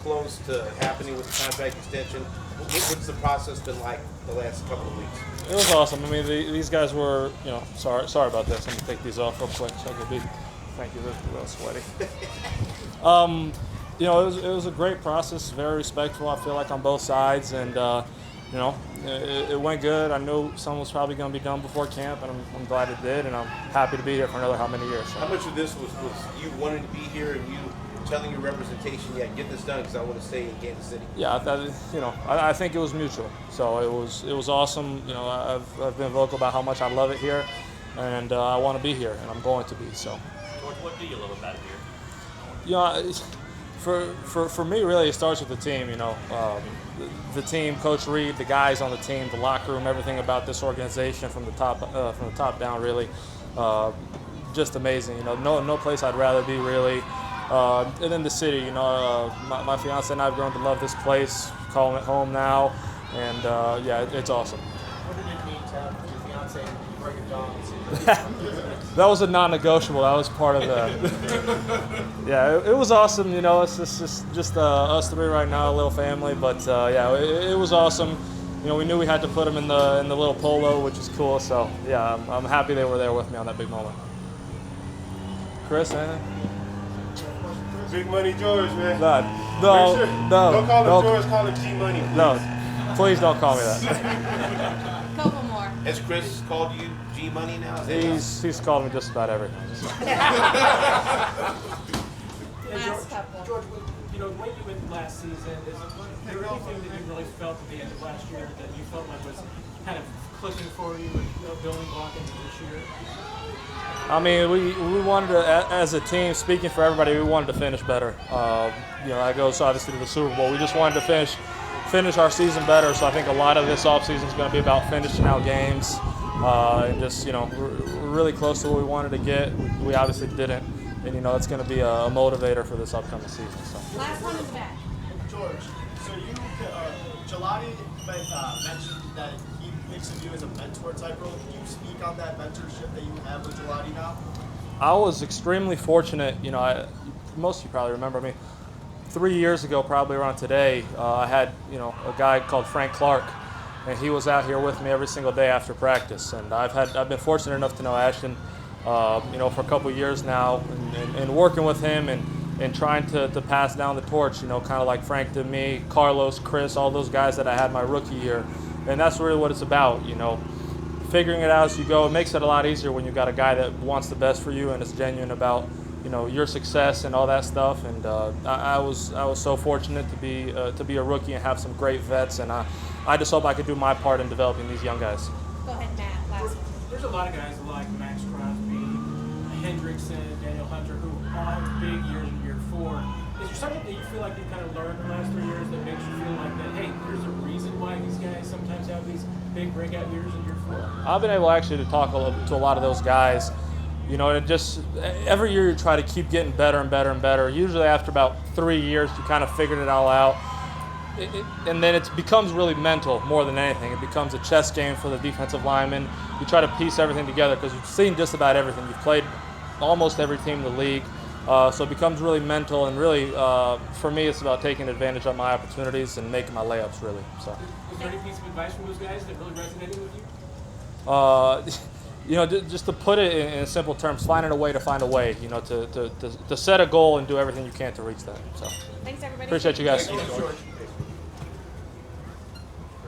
close to happening with the contract extension. What's the process been like the last couple of weeks? It was awesome. I mean, these guys were, sorry about this. I'm gonna take these off real quick so I can be. Thank you. They're a little sweaty. It was a great process. Very respectful. I feel like on both sides, and it went good. I knew some was probably going to be done before camp, and I'm glad it did, and I'm happy to be here for another how many years. So. How much of this was you wanting to be here and you telling your representation, yeah, get this done because I want to stay in Kansas City? Yeah, I think it was mutual. So it was awesome. I've been vocal about how much I love it here, and I want to be here, and I'm going to be. So. George, what do you love about it here? For me, really, it starts with the team. The team, Coach Reed, the guys on the team, the locker room, everything about this organization from the top down, really, just amazing. No place I'd rather be, really. And then the city. My fiance and I have grown to love this place, calling it home now, and it's awesome. What did it mean to have your fiance break it down? That was a non-negotiable. That was part of the. Yeah, it was awesome. It's just us three right now, a little family. But it was awesome. We knew we had to put them in the little polo, which is cool. So yeah, I'm happy they were there with me on that big moment. Chris, anything? Big Money George, man. No. Don't call him George, call him G Money, please. No, please don't call me that. Couple more. Has Chris called you G Money now? He's called me just about everything. Last couple. George, the way you went last season, is there anything that you really felt at the end of last year that you felt like was kind of clicking for you and building block into this year? I mean, we wanted to, as a team, speaking for everybody, we wanted to finish better. That goes obviously to the Super Bowl. We just wanted to finish our season better. So I think a lot of this offseason is going to be about finishing out games and just, we're really close to what we wanted to get. We obviously didn't, and it's going to be a motivator for this upcoming season. So. Last one in the back. George, so Gelati mentioned that he thinks of you as a mentor type role. Can you speak on that mentorship that you have with Gelati now? I was extremely fortunate. Most of you probably remember me. 3 years ago, probably around today, I had a guy called Frank Clark, and he was out here with me every single day after practice. And I've been fortunate enough to know Ashton, for a couple of years now, and working with him and trying to pass down the torch. Kind of like Frank did me, Carlos, Chris, all those guys that I had my rookie year, and that's really what it's about. Figuring it out as you go. It makes it a lot easier when you've got a guy that wants the best for you and is genuine about your success and all that stuff. And I was so fortunate to be a rookie and have some great vets, and I just hope I could do my part in developing these young guys. Go ahead, Matt. Last one. There's a lot of guys like Max Crosby, Hendrickson, Daniel Hunter, who all have big years in year 4. Is there something that you feel like you've kind of learned the last 3 years that makes you feel like that, hey, there's a reason why these guys sometimes have these big breakout years in year 4? I've been able actually to talk to a lot of those guys. And just every year you try to keep getting better and better and better. Usually after about 3 years, you kind of figured it all out. And then it becomes really mental more than anything. It becomes a chess game for the defensive linemen. You try to piece everything together because you've seen just about everything. You've played almost every team in the league. So it becomes really mental, and really, for me, it's about taking advantage of my opportunities and making my layups, really. So. Was there any piece of advice from those guys that really resonated with you? Just to put it in simple terms, finding a way to find a way. To set a goal and do everything you can to reach that. So. Thanks, everybody. Appreciate you guys. Thank you, George.